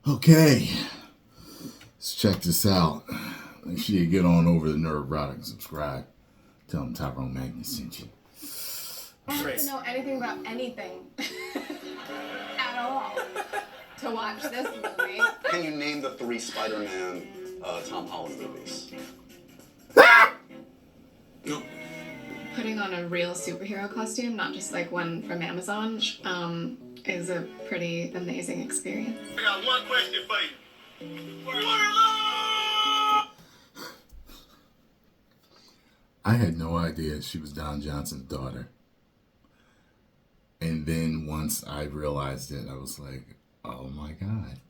Okay, let's check this out. Make sure you get on over to Nerd Product and subscribe. Tell them Tyrone Magnus sent you. I don't have to know anything about anything at all to watch this movie. Can you name the 3 Spider-Man Tom Holland movies? No. Putting on a real superhero costume, not just like one from Amazon, is a pretty amazing experience. I got one question for you. I had no idea she was Don Johnson's daughter. And then once I realized it, I was like, oh my God.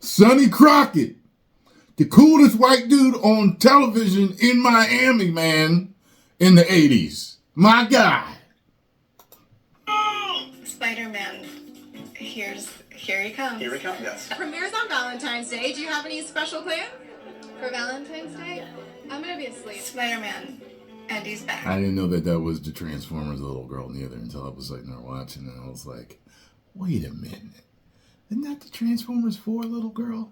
Sonny Crockett, the coolest white dude on television in Miami, man, in the 80s. My God. Spider-Man, here he comes. Here we come, yes. Premieres on Valentine's Day. Do you have any special plans for Valentine's Day? I'm gonna be asleep. Spider-Man, and he's back. I didn't know that was the Transformers little girl neither until I was sitting there watching, and I was like, wait a minute. Isn't that the Transformers 4 little girl?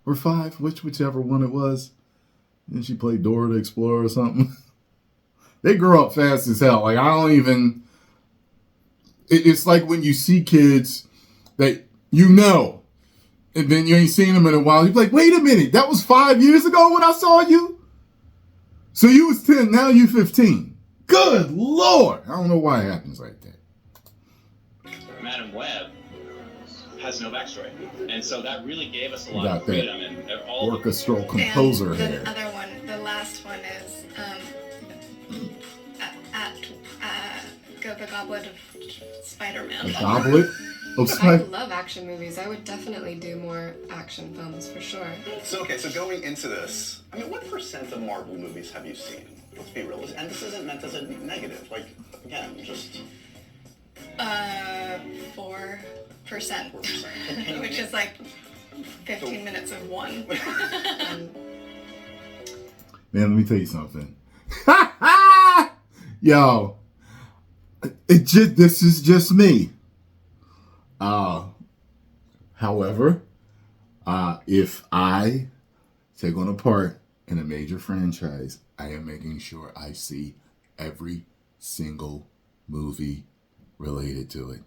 Or 5, whichever one it was. And she played Dora the Explorer or something. They grow up fast as hell. Like, I don't even... It's like when you see kids that you know, and then you ain't seen them in a while. You're like, wait a minute, that was 5 years ago when I saw you? So you was 10, now you 15. Good Lord. I don't know why it happens like that. Madam Web has no backstory. And so that really gave us a lot got of freedom. And all orchestral composer and the hair. other one, the last one is the Goblet of Spider-Man. A goblet of I Spider. love action movies. I would definitely do more action films for sure. So going into this, I mean, what % of Marvel movies have you seen? Let's be real. And this isn't meant as a negative. Like, again, just... 4%. 4%. Which is like 15 minutes of one. Man, let me tell you something. Yo, this is just me. However, if I take on a part in a major franchise, I am making sure I see every single movie related to it,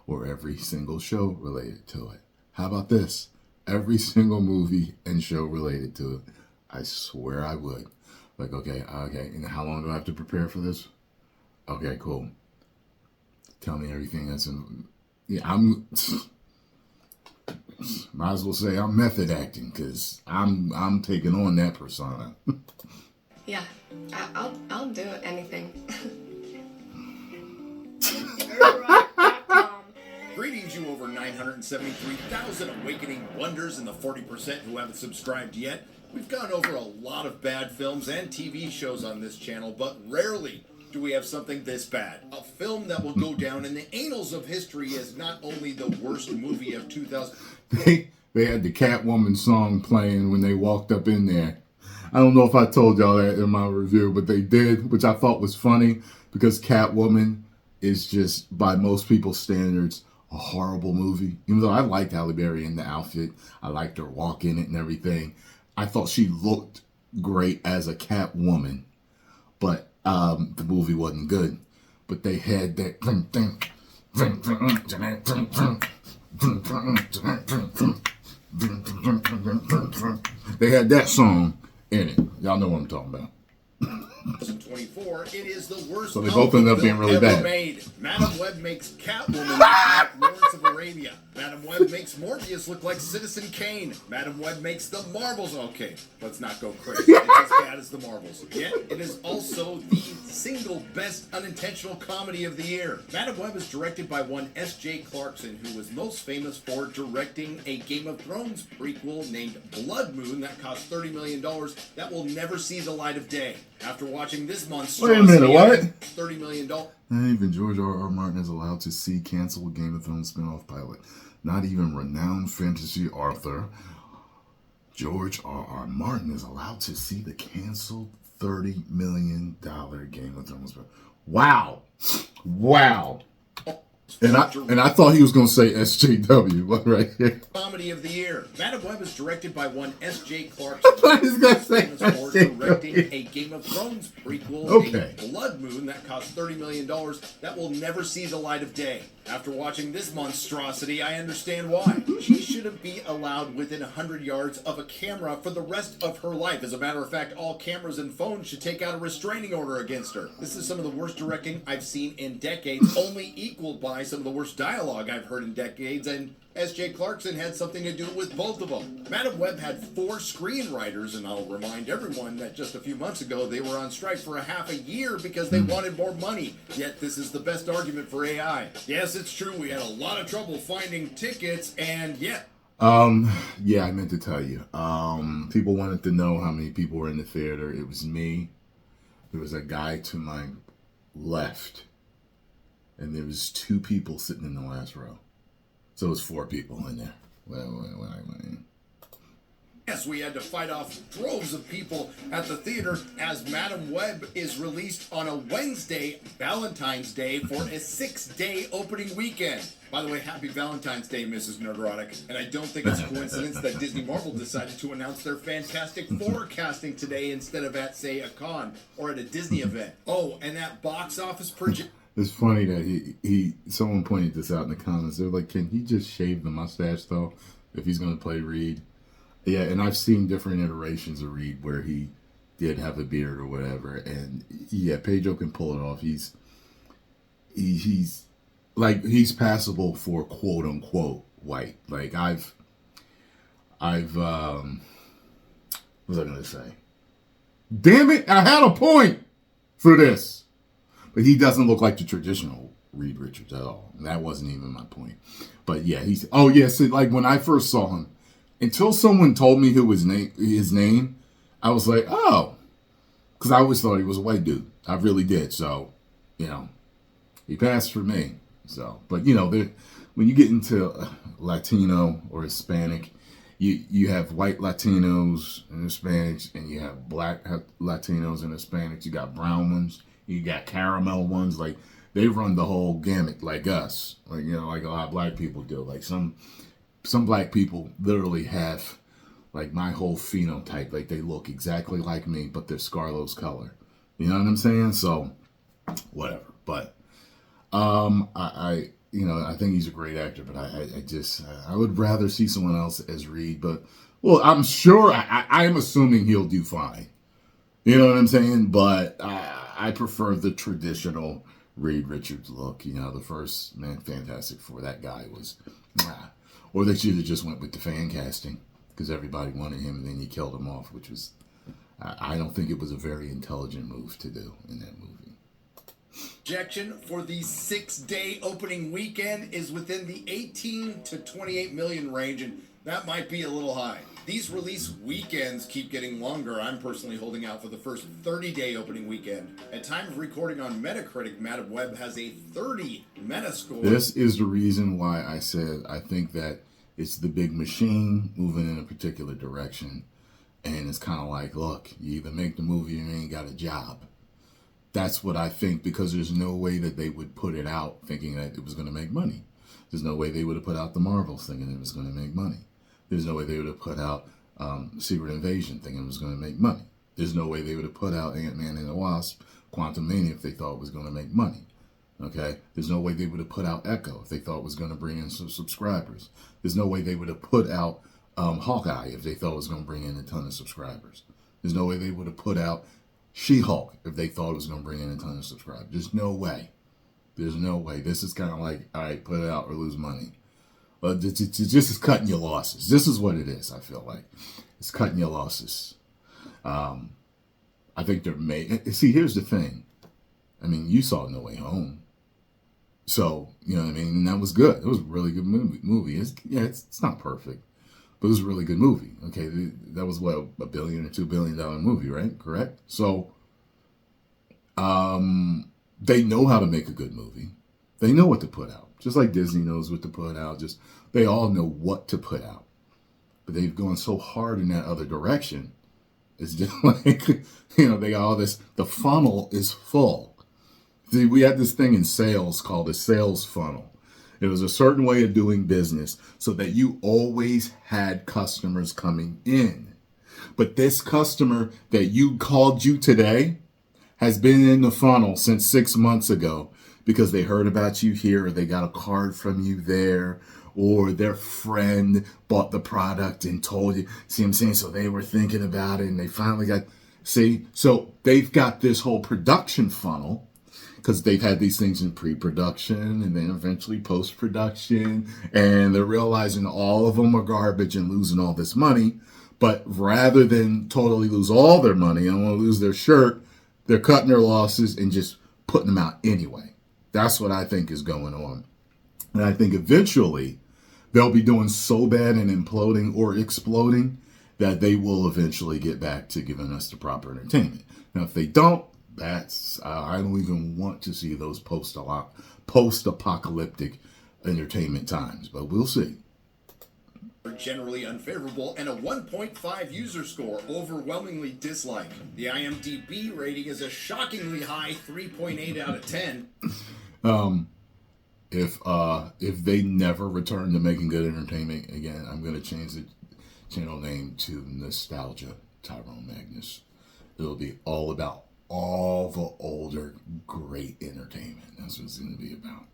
or every single show related to it. How about this? Every single movie and show related to it. I swear I would. Like, okay, and how long do I have to prepare for this? Okay, cool. Tell me everything that's in... Yeah, I'm... Might as well say I'm method acting, because I'm taking on that persona. Yeah, I'll do anything. Greetings, you over 973,000 awakening wonders and the 40% who haven't subscribed yet. We've gone over a lot of bad films and TV shows on this channel, but rarely do we have something this bad. A film that will go down in the annals of history as not only the worst movie of 2000... They had the Catwoman song playing when they walked up in there. I don't know if I told y'all that in my review, but they did, which I thought was funny, because Catwoman is just, by most people's standards, a horrible movie. Even though I liked Halle Berry in the outfit, I liked her walk in it and everything. I thought she looked great as a Catwoman, but the movie wasn't good. But they had that they had that song in it. Y'all know what I'm talking about. 2024, it is the worst So they both ended up being really ever bad. made. Madam Web makes Catwoman look like Lawrence of Arabia. Madam Web makes Morbius look like Citizen Kane. Madam Web makes the Marvels... Okay, let's not go crazy. It's as bad as the Marvels. Yet, it is also the single best unintentional comedy of the year. Madam Web is directed by one S.J. Clarkson, who was most famous for directing a Game of Thrones prequel named Blood Moon that cost $30 million that will never see the light of day. After watching this monstrosity, Wait a minute, what? $30 million. Not even George R.R. Martin is allowed to see canceled Game of Thrones spin-off pilot. Not even renowned fantasy author George R.R. Martin is allowed to see the canceled $30 million Game of Thrones. Wow. Wow. And I thought he was going to say SJW, but right here. Comedy of the year. Madam Web is directed by one S.J. Clarkson. I thought he was going to say For directing a Game of Thrones prequel, Okay. a Blood Moon that cost $30 million that will never see the light of day. After watching this monstrosity, I understand why. She shouldn't be allowed within 100 yards of a camera for the rest of her life. As a matter of fact, all cameras and phones should take out a restraining order against her. This is some of the worst directing I've seen in decades, only equaled by some of the worst dialogue I've heard in decades, and S.J. Clarkson had something to do with both of them. Madam Web had 4 screenwriters, and I'll remind everyone that just a few months ago they were on strike for a half a year because they wanted more money. Yet this is the best argument for AI. Yes, it's true, we had a lot of trouble finding tickets, and yeah, I meant to tell you. People wanted to know how many people were in the theater. It was me. There was a guy to my left, and there was 2 people sitting in the last row. So it was 4 people in there when I went in. Yes, we had to fight off droves of people at the theater as Madam Web is released on a Wednesday, Valentine's Day, for a 6-day opening weekend. By the way, happy Valentine's Day, Mrs. Nerderotic. And I don't think it's a coincidence that Disney Marvel decided to announce their Fantastic Four casting today instead of at, say, a con or at a Disney event. Oh, and that box office projection. It's funny that someone pointed this out in the comments. They're like, can he just shave the mustache though if he's going to play Reed? Yeah, and I've seen different iterations of Reed where he did have a beard or whatever, and yeah, Pedro can pull it off. He's passable for quote unquote white. Like I've what was I gonna say? Damn it! I had a point for this, but he doesn't look like the traditional Reed Richards at all. And that wasn't even my point. But yeah, so like when I first saw him. Until someone told me his name, I was like, oh, because I always thought he was a white dude. I really did. So, he passed for me. So, but when you get into Latino or Hispanic, you have white Latinos and Hispanics, and you have black Latinos and Hispanics. You got brown ones, you got caramel ones. Like they run the whole gamut, like us, like like a lot of black people do. Like some black people literally have like my whole phenotype. Like they look exactly like me, but they're Scarlo's color. You know what I'm saying? So whatever. But I think he's a great actor, but I would rather see someone else as Reed. But well, I'm sure I am assuming he'll do fine. You know what I'm saying? But I prefer the traditional Reed Richards look. The first Fantastic Four, that guy was. Or they should have just went with the fan casting because everybody wanted him, and then you killed him off, which was, I don't think it was a very intelligent move to do in that movie. Projection for the 6-day opening weekend is within the 18 to 28 million range, and that might be a little high. These release weekends keep getting longer. I'm personally holding out for the first 30-day opening weekend. At time of recording on Metacritic, Madam Web has a 30 Metascore. This is the reason why I said I think that it's the big machine moving in a particular direction. And it's kind of like, look, you either make the movie or you ain't got a job. That's what I think, because there's no way that they would put it out thinking that it was going to make money. There's no way they would have put out The Marvels thinking it was going to make money. There's no way they would have put out Secret Invasion thinking it was going to make money. There's no way they would have put out Ant-Man and the Wasp, Quantumania, if they thought it was going to make money. Okay? There's no way they would have put out Echo if they thought it was going to bring in some subscribers. There's no way they would have put out Hawkeye if they thought it was going to bring in a ton of subscribers. There's no way they would have put out She-Hulk if they thought it was going to bring in a ton of subscribers. There's no way. There's no way. This is kind of like, all right, put it out or lose money. But it's just cutting your losses. This is what it is, I feel like. It's cutting your losses. I think they're see, here's the thing. I mean, you saw No Way Home. So, you know what I mean? And that was good. It was a really good movie. It's not perfect, but it was a really good movie. Okay, that was what, $1 billion or $2 billion movie, right? Correct? So, they know how to make a good movie. They know what to put out. Just like Disney knows what to put out. They all know what to put out. But they've gone so hard in that other direction. It's just like, they got all this. The funnel is full. See, we had this thing in sales called a sales funnel. It was a certain way of doing business so that you always had customers coming in. But this customer that you called you today has been in the funnel since 6 months ago because they heard about you here, or they got a card from you there, or their friend bought the product and told you. See what I'm saying? So they were thinking about it and they finally got, see? So they've got this whole production funnel because they've had these things in pre-production and then eventually post-production, and they're realizing all of them are garbage and losing all this money. But rather than totally lose all their money and want to lose their shirt, they're cutting their losses and just putting them out anyway. That's what I think is going on. And I think eventually they'll be doing so bad and imploding or exploding that they will eventually get back to giving us the proper entertainment. Now, if they don't, that's I don't even want to see those post-apocalyptic entertainment times, but we'll see. Generally unfavorable, and a 1.5 user score, overwhelmingly dislike. The IMDb rating is a shockingly high 3.8 out of 10. If they never return to making good entertainment again, I'm going to change the channel name to Nostalgia Tyrone Magnus. It'll be all about all the older great entertainment. That's what it's going to be about.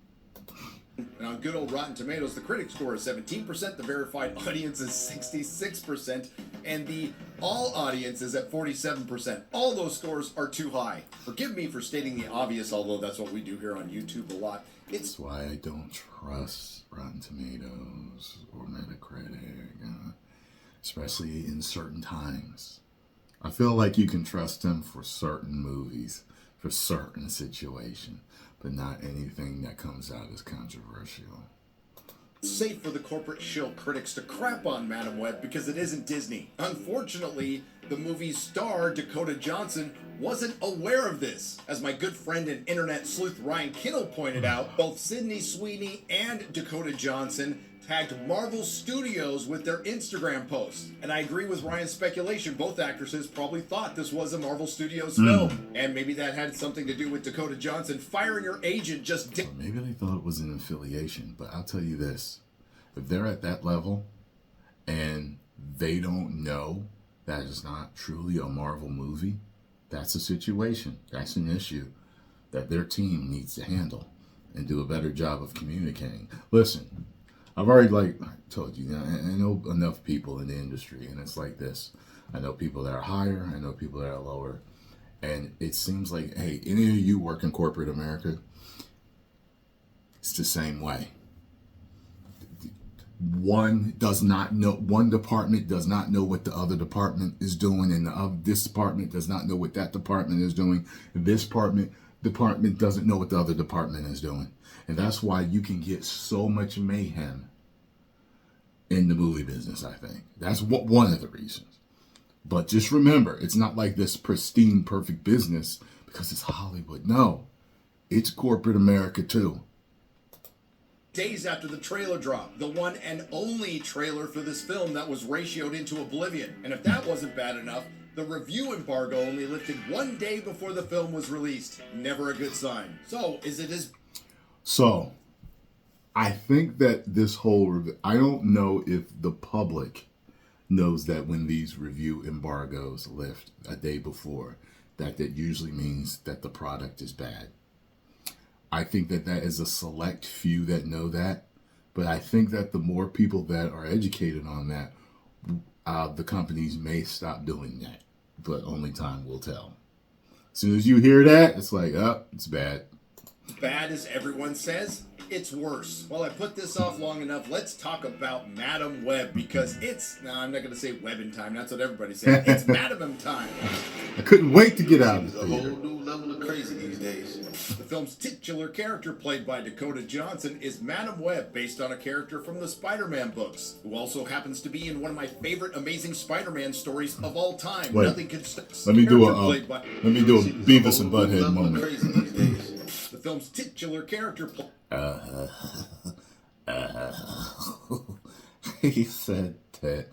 And on good old Rotten Tomatoes, the critic score is 17%, the verified audience is 66%, and the all audience is at 47%. All those scores are too high. Forgive me for stating the obvious, although that's what we do here on YouTube a lot. That's why I don't trust Rotten Tomatoes or Metacritic, especially in certain times. I feel like you can trust them for certain movies, for certain situations, but not anything that comes out as controversial. Safe for the corporate shill critics to crap on Madam Web because it isn't Disney. Unfortunately, the movie's star, Dakota Johnson, wasn't aware of this. As my good friend and internet sleuth Ryan Kittle pointed out, both Sydney Sweeney and Dakota Johnson tagged Marvel Studios with their Instagram posts. And I agree with Ryan's speculation. Both actresses probably thought this was a Marvel Studios film. And maybe that had something to do with Dakota Johnson firing her agent just... Or maybe they thought it was an affiliation. But I'll tell you this. If they're at that level and they don't know that it's not truly a Marvel movie, that's a situation. That's an issue that their team needs to handle and do a better job of communicating. Listen, I've already, like I told you, I know enough people in the industry, and it's like this. I know people that are higher, I know people that are lower, and it seems like, hey, any of you work in corporate America, it's the same way. One department does not know what the other department is doing, and this department does not know what that department is doing. This department doesn't know what the other department is doing. And that's why you can get so much mayhem in the movie business, I think. That's one of the reasons. But just remember, it's not like this pristine, perfect business because it's Hollywood. No, it's corporate America too. Days after the trailer drop, the one and only trailer for this film that was ratioed into oblivion. And if that wasn't bad enough, the review embargo only lifted 1 day before the film was released. Never a good sign. So, is it as... So, I think that this whole... I don't know if the public knows that when these review embargoes lift a day before, that usually means that the product is bad. I think that is a select few that know that, but I think that the more people that are educated on that, the companies may stop doing that, but only time will tell. As soon as you hear that, it's like, oh, it's bad. Bad as everyone says, it's worse. Well, I put this off long enough. Let's talk about Madam Web, because it's... No, I'm not going to say Webbin' time. That's what everybody's saying. It's Madam time. I couldn't wait to get out of the theater. A whole new level of crazy these days. The film's titular character, played by Dakota Johnson, is Madam Web, based on a character from the Spider-Man books, who also happens to be in one of my favorite Amazing Spider-Man stories of all time. Wait, Nothing can stop. let me do a Beavis and Butthead moment. Crazy these days. The film's titular character. He said that.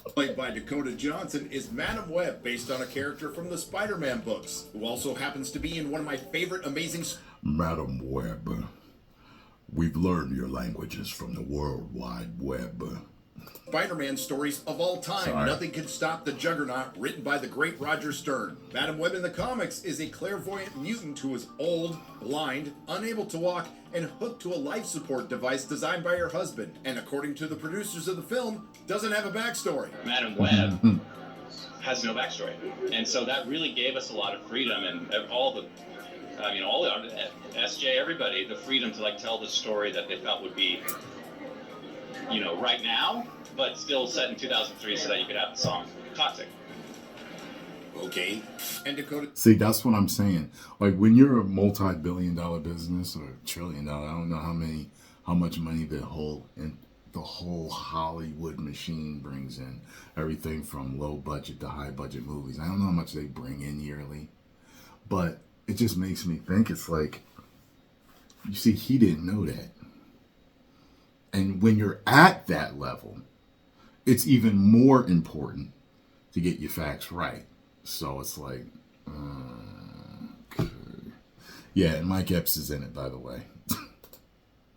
Played by Dakota Dakota Johnson is Madam Web, based on a character from the Spider-Man books, who also happens to be in one of my favorite amazing... Madam Web, we've learned your languages from the World Wide Web. Spider-Man stories of all time. Sorry. Nothing Can Stop the Juggernaut, written by the great Roger Stern. Madam Web in the comics is a clairvoyant mutant who is old, blind, unable to walk, and hooked to a life support device designed by her husband. And according to the producers of the film, doesn't have a backstory. Madam Web has no backstory, and so that really gave us a lot of freedom, and all the, all the SJ, everybody, the freedom to like tell the story that they felt would be, right now, but still set in 2003, so that you could have the song Toxic. Okay. And Dakota... See, that's what I'm saying. Like, when you're a multi-billion-dollar business or trillion-dollar, I don't know how much money the whole Hollywood machine brings in. Everything from low budget to high budget movies. I don't know how much they bring in yearly, but it just makes me think, it's like, you see, he didn't know that. And when you're at that level, it's even more important to get your facts right. So it's like, okay. Yeah, and Mike Epps is in it, by the way.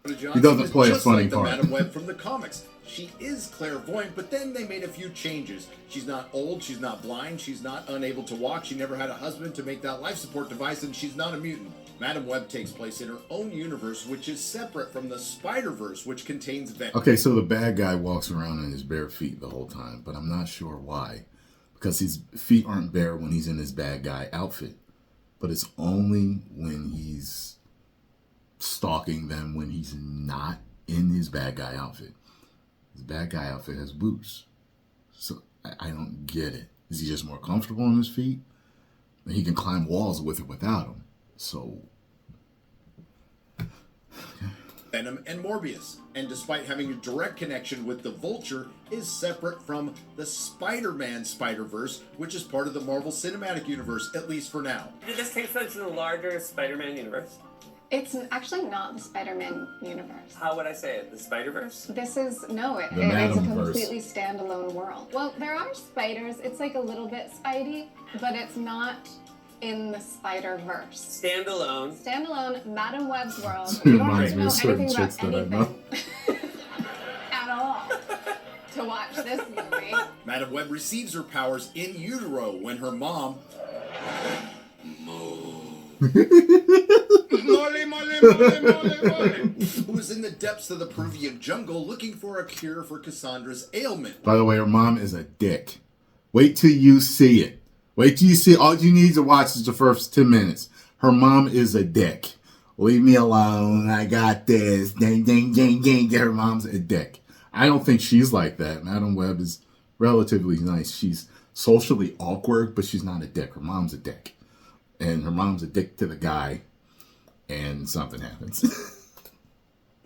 He doesn't play a funny like the part. Madam Web from the comics. She is clairvoyant, but then they made a few changes. She's not old, she's not blind, she's not unable to walk, she never had a husband to make that life support device, and she's not a mutant. Madam Web takes place in her own universe, which is separate from the Spider-Verse, which contains Venom. Okay, so the bad guy walks around in his bare feet the whole time, but I'm not sure why. Because his feet aren't bare when he's in his bad guy outfit. But it's only when he's stalking them when he's not in his bad guy outfit. His bad guy outfit has boots. So I don't get it. Is he just more comfortable on his feet? He can climb walls with or without them. So... Venom and Morbius, and despite having a direct connection with the Vulture, is separate from the Spider-Man Spider-Verse, which is part of the Marvel Cinematic Universe, at least for now. Did this take place in the larger Spider-Man universe? It's actually not the Spider-Man universe. How would I say it? The Spider-Verse? This is, no, it is a Madam-verse. completely standalone world. Well, there are spiders. It's like a little bit Spidey, but it's not in the Spider-Verse. Standalone. Standalone, Madam Web's world. It You don't have reminds to me know of certain anything chicks about that I know. anything at all to watch this movie. Madam Web receives her powers in utero when her mom... who is in the depths of the Peruvian jungle looking for a cure for Cassandra's ailment. By the way, her mom is a dick. Wait till you see it. Wait till you see it. All you need to watch is the first 10 minutes. Her mom is a dick. Leave me alone. I got this. Ding, ding, ding, ding. Her mom's a dick. I don't think she's like that. Madam Web is relatively nice. She's socially awkward, but she's not a dick. Her mom's a dick. And her mom's a dick to the guy. And something happens.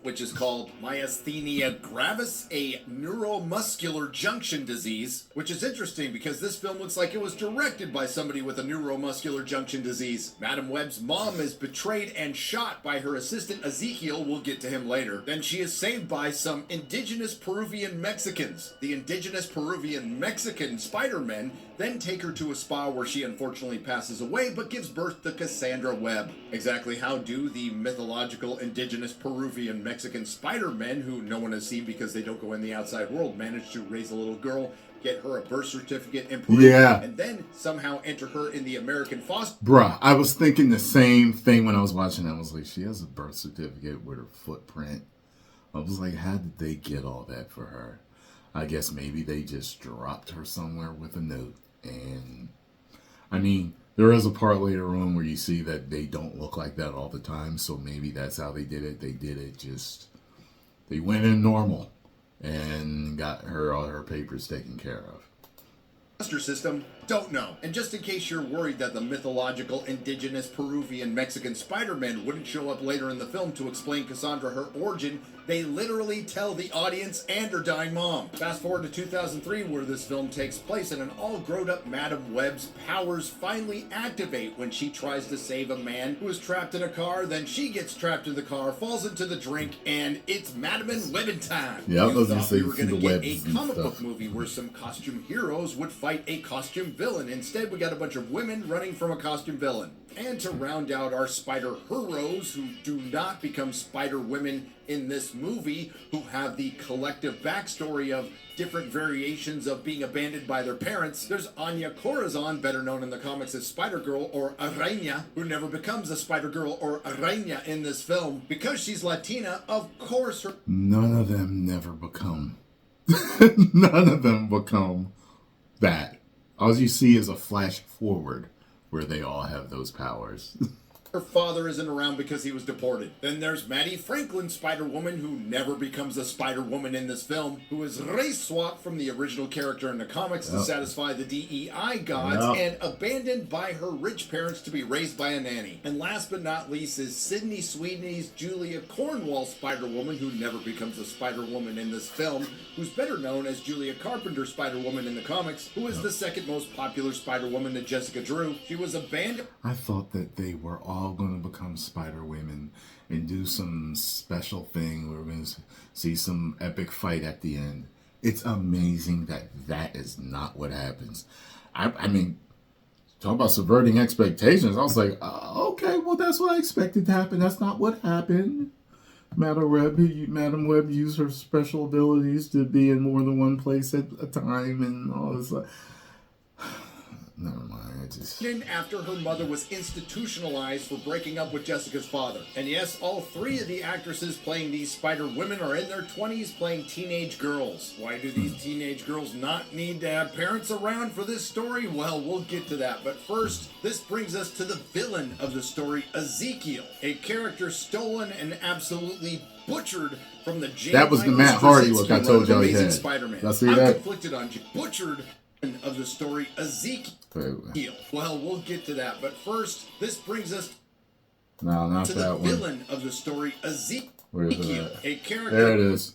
Which is called myasthenia gravis, a neuromuscular junction disease, which is interesting because this film looks like it was directed by somebody with a neuromuscular junction disease. Madam Web's mom is betrayed and shot by her assistant Ezekiel. We'll get to him later. Then she is saved by some indigenous Peruvian Mexicans. The indigenous Peruvian Mexican Spider-Men then take her to a spa where she unfortunately passes away but gives birth to Cassandra Webb. Exactly how do the mythological indigenous Peruvian Mexican Spider-Men, who no one has seen because they don't go in the outside world, manage to raise a little girl, get her a birth certificate in Peru, and then somehow enter her in the American foster... Bruh, I was thinking the same thing when I was watching it. I was like, she has a birth certificate with her footprint. I was like, how did they get all that for her? I guess maybe they just dropped her somewhere with a note. And, I mean, there is a part later on where you see that they don't look like that all the time. So maybe that's how they did it. They did it just... They went in normal and got her all her papers taken care of. System don't know. And just in case you're worried that the mythological, indigenous, Peruvian, Mexican Spider-Man wouldn't show up later in the film to explain Cassandra her origin, they literally tell the audience and her dying mom. Fast forward to 2003, where this film takes place, and an all-grown-up Madam Web's powers finally activate when she tries to save a man who is trapped in a car. Then she gets trapped in the car, falls into the drink, and it's Madam and Webbin' time. Yeah, I was You gonna thought say we were see going the to get webs a and comic book stuff. movie where some costume heroes would fight a costume villain. Instead, we got a bunch of women running from a costume villain. And to round out our spider heroes who do not become spider women in this movie, who have the collective backstory of different variations of being abandoned by their parents, there's Anya Corazon, better known in the comics as Spider-Girl or Araña, who never becomes a Spider-Girl or Araña in this film. Because she's Latina, of course her... None of them never become. None of them become that. All you see is a flash forward where they all have those powers. Her father isn't around because he was deported. Then there's Maddie Franklin, Spider-Woman, who never becomes a Spider-Woman in this film, who is race swapped from the original character in the comics to satisfy the DEI gods, and abandoned by her rich parents to be raised by a nanny. And last but not least is Sydney Sweeney's Julia Cornwall, Spider-Woman, who never becomes a Spider-Woman in this film, who's better known as Julia Carpenter, Spider-Woman in the comics, who is the second most popular Spider-Woman to Jessica Drew. She was abandoned... I thought that they were all going to become Spider Women and do some special thing where we're going to see some epic fight at the end. It's amazing that that is not what happens. I mean, talk about subverting expectations. I was like, okay, well, that's what I expected to happen. That's not what happened. Madam Web used her special abilities to be in more than one place at a time and all this. Never mind. After her mother was institutionalized for breaking up with Jessica's father. And yes, all three of the actresses playing these Spider Women are in their 20s playing teenage girls. Why do these teenage girls not need to have parents around for this story? Well, we'll get to that. But first, this brings us to the villain of the story, Ezekiel, a character stolen and absolutely butchered from the J. That was the Matt Hardy look I told y'all he had. Spider-Man. Y'all see I'm that? conflicted on butchered of the story, Ezekiel. Well, we'll get to that, but first, this brings us no, not to that the one. villain of the story, Ezekiel, a character. There it is.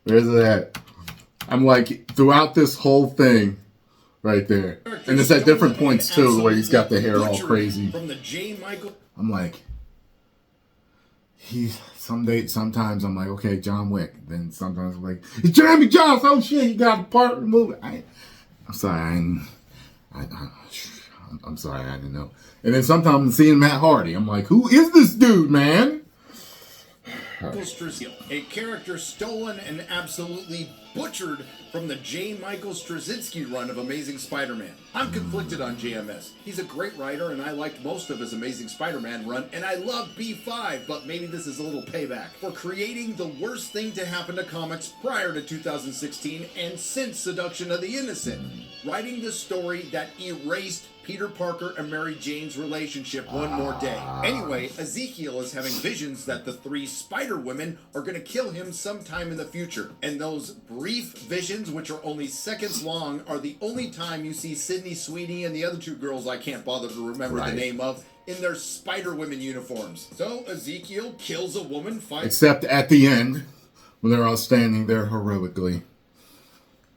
Where's it at? I'm like, throughout this whole thing, right there. And it's at different points, too, where he's got the hair all crazy. From the J. Michael. I'm like, sometimes I'm like, okay, John Wick. Then sometimes I'm like, it's Jeremy Jones. Oh shit, he got a part of the movie. I'm sorry, I'm sorry, I didn't know. And then sometimes I'm seeing Matt Hardy. I'm like, who is this dude, man? A character stolen and absolutely butchered from the J. Michael Straczynski run of Amazing Spider-Man. I'm conflicted on JMS. He's a great writer, and I liked most of his Amazing Spider-Man run, and I love B5, but maybe this is a little payback for creating the worst thing to happen to comics prior to 2016 and since Seduction of the Innocent. Writing the story that erased Peter Parker and Mary Jane's relationship one more day. Anyway, Ezekiel is having visions that the three Spider-Women are going to kill him sometime in the future. And those brief visions, which are only seconds long, are the only time you see Sydney Sweeney and the other two girls I can't bother to remember the name of in their Spider-Women uniforms. So Ezekiel kills a woman fighting. Except at the end, when they're all standing there heroically.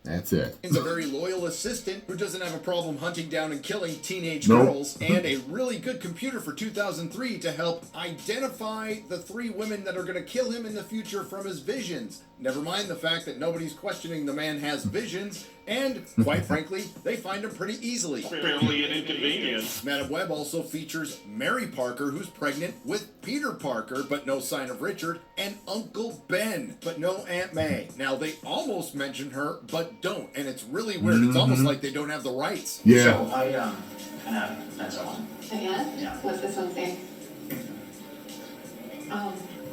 That's it. Is a very loyal assistant who doesn't have a problem hunting down and killing teenage girls, and a really good computer for 2003 to help identify the three women that are going to kill him in the future from his visions. Never mind the fact that nobody's questioning the man has visions, and, quite frankly, they find him pretty easily. Barely an inconvenience. Madam Web also features Mary Parker, who's pregnant with Peter Parker, but no sign of Richard, and Uncle Ben, but no Aunt May. Now, they almost mention her, but don't, and it's really weird. It's almost like they don't have the rights. Yeah. So I have met someone. Oh, yeah? Yeah. What's this one say?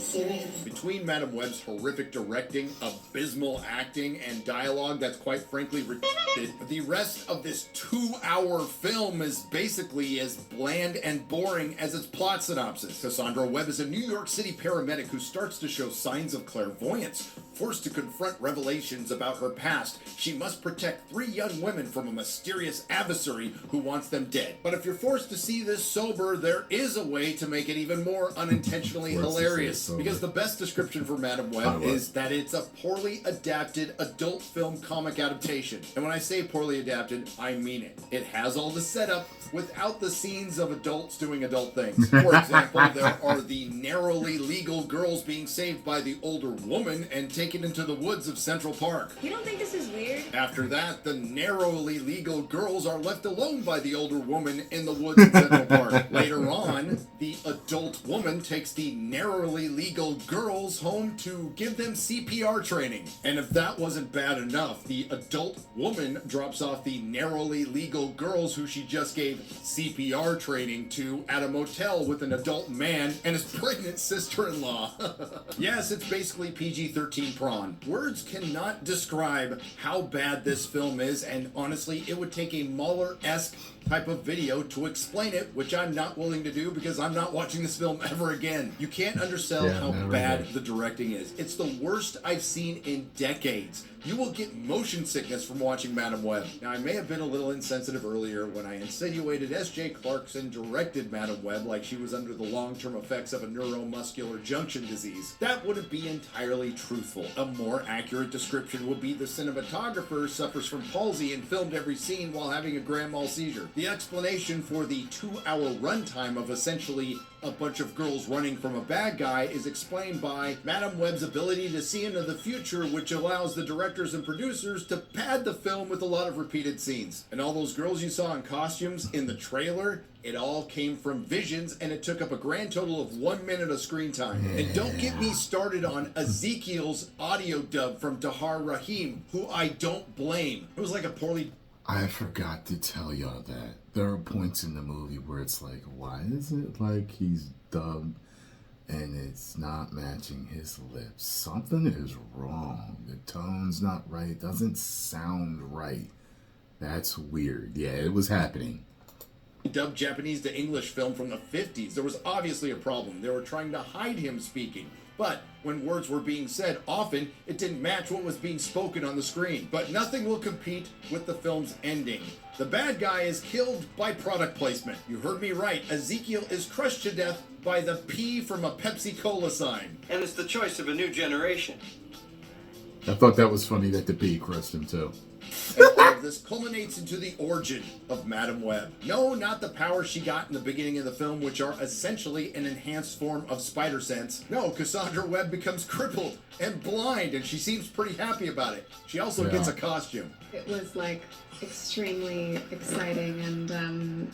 serious. Between Madame Web's horrific directing, abysmal acting, and dialogue that's quite frankly retarded, the rest of this 2-hour film is basically as bland and boring as its plot synopsis. Cassandra Webb is a New York City paramedic who starts to show signs of clairvoyance. Forced to confront revelations about her past, she must protect 3 young women from a mysterious adversary who wants them dead. But if you're forced to see this sober, there is a way to make it even more unintentionally hilarious. Because the best description for Madame Web is that it's a poorly adapted adult film comic adaptation. And when I say poorly adapted, I mean it. It has all the setup without the scenes of adults doing adult things. For example, there are the narrowly legal girls being saved by the older woman and taken into the woods of Central Park. You don't think this is weird? After that, the narrowly legal girls are left alone by the older woman in the woods of Central Park. Later on, the adult woman takes the narrowly legal girls home to give them CPR training. And if that wasn't bad enough, the adult woman drops off the narrowly legal girls who she just gave CPR training to at a motel with an adult man and his pregnant sister-in-law. Yes, it's basically PG-13 prawn. Words cannot describe how bad this film is, and honestly, it would take a Mahler-esque type of video to explain it, which I'm not willing to do because I'm not watching this film ever again. You can't undersell how bad the directing is. It's the worst I've seen in decades. You will get motion sickness from watching Madame Web. Now, I may have been a little insensitive earlier when I insinuated S.J. Clarkson directed Madame Web like she was under the long-term effects of a neuromuscular junction disease. That wouldn't be entirely truthful. A more accurate description would be the cinematographer suffers from palsy and filmed every scene while having a grand mal seizure. The explanation for the 2-hour runtime of essentially a bunch of girls running from a bad guy is explained by Madame Web's ability to see into the future, which allows the directors and producers to pad the film with a lot of repeated scenes. And all those girls you saw in costumes in the trailer, it all came from visions, and it took up a grand total of 1 minute of screen time. And don't get me started on Ezekiel's audio dub from Tahar Rahim, who I don't blame. It was like a poorly... I forgot to tell y'all that there are points in the movie where it's like, why is it like he's dubbed and it's not matching his lips? Something is wrong. The tone's not right. Doesn't sound right. That's weird. Yeah, it was happening. Dubbed Japanese to English film from the 50s. There was obviously a problem. They were trying to hide him speaking. But when words were being said, often it didn't match what was being spoken on the screen. But nothing will compete with the film's ending. The bad guy is killed by product placement. You heard me right. Ezekiel is crushed to death by the P from a Pepsi Cola sign. And it's the choice of a new generation. I thought that was funny that the bee crushed him too. And all of this culminates into the origin of Madame Web. No, not the powers she got in the beginning of the film, which are essentially an enhanced form of spider sense. No, Cassandra Webb becomes crippled and blind, and she seems pretty happy about it. She also gets a costume. It was like extremely exciting and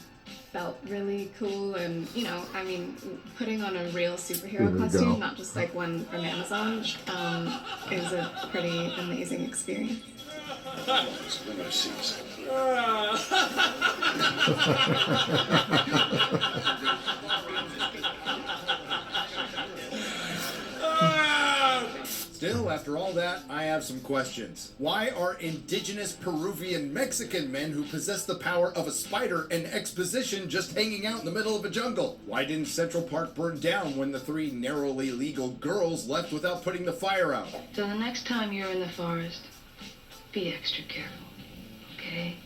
felt really cool, and you know, I mean, putting on a real superhero costume, not just like one from Amazon, is a pretty amazing experience. We're gonna see this. Still, after all that, I have some questions. Why are indigenous Peruvian Mexican men who possess the power of a spider and exposition just hanging out in the middle of a jungle? Why didn't Central Park burn down when the 3 narrowly legal girls left without putting the fire out? So the next time you're in the forest, be extra careful, okay?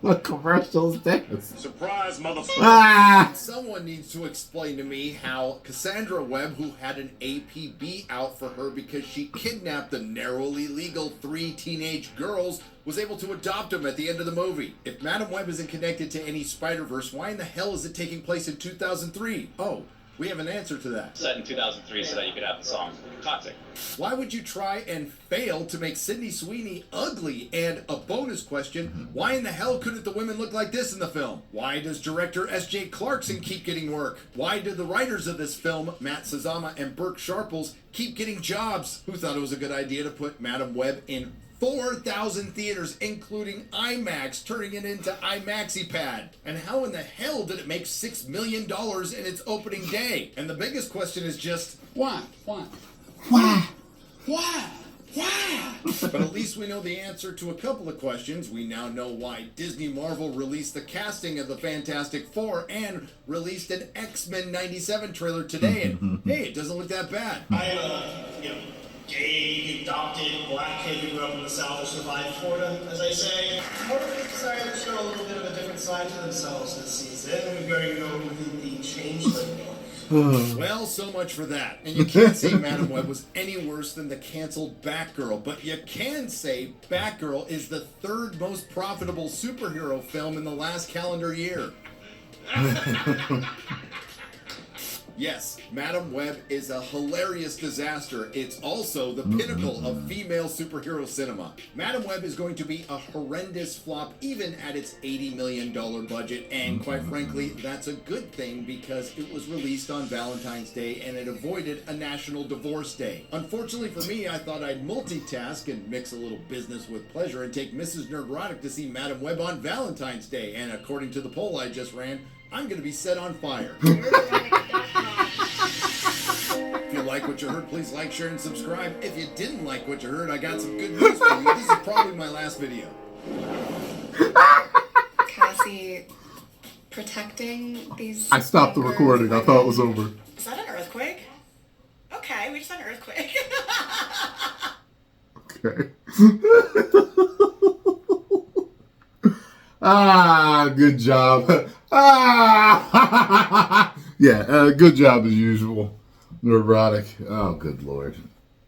What commercials this? Surprise, motherfucker! Someone needs to explain to me how Cassandra Webb, who had an APB out for her because she kidnapped the narrowly legal 3 teenage girls, was able to adopt them at the end of the movie. If Madame Web isn't connected to any Spider-Verse, why in the hell is it taking place in 2003? Oh, we have an answer to that. Set in 2003 so that you could have the song Toxic. Why would you try and fail to make Sydney Sweeney ugly? And a bonus question, why in the hell couldn't the women look like this in the film? Why does director S.J. Clarkson keep getting work? Why did the writers of this film, Matt Sazama and Burke Sharples, keep getting jobs? Who thought it was a good idea to put Madame Web in 4,000 theaters, including IMAX, turning it into IMAXiPad. And how in the hell did it make $6 million in its opening day? And the biggest question is just, why? Why? Why? Why? Why? But at least we know the answer to a couple of questions. We now know why Disney Marvel released the casting of the Fantastic Four and released an X-Men 97 trailer today. And hey, it doesn't look that bad. I'm a, gay, adopted, black kid who grew up in the South or survived Florida, as I say. More decided to show a little bit of a different side to themselves this season. We're going to go with the changeling look. Well, so much for that. And you can't say Madam Web was any worse than the canceled Batgirl, but you can say Batgirl is the third most profitable superhero film in the last calendar year. Yes, Madam Web is a hilarious disaster. It's also the pinnacle of female superhero cinema. Madam Web is going to be a horrendous flop even at its $80 million budget, and quite frankly, that's a good thing because it was released on Valentine's Day and it avoided a National Divorce Day. Unfortunately for me, I thought I'd multitask and mix a little business with pleasure and take Mrs. Nerdrotic to see Madam Web on Valentine's Day, and according to the poll I just ran, I'm going to be set on fire. If you like what you heard, please like, share, and subscribe. If you didn't like what you heard, I got some good news for you. This is probably my last video. Cassie protecting these... I stopped the recording. I thought it was over. Is that an earthquake? Okay, we just had an earthquake. Okay. Good job. Yeah, good job as usual. Neurotic. Oh, good Lord.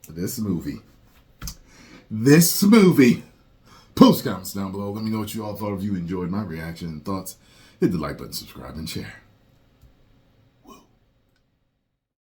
This movie. Post comments down below. Let me know what you all thought. If you enjoyed my reaction and thoughts, hit the like button, subscribe, and share.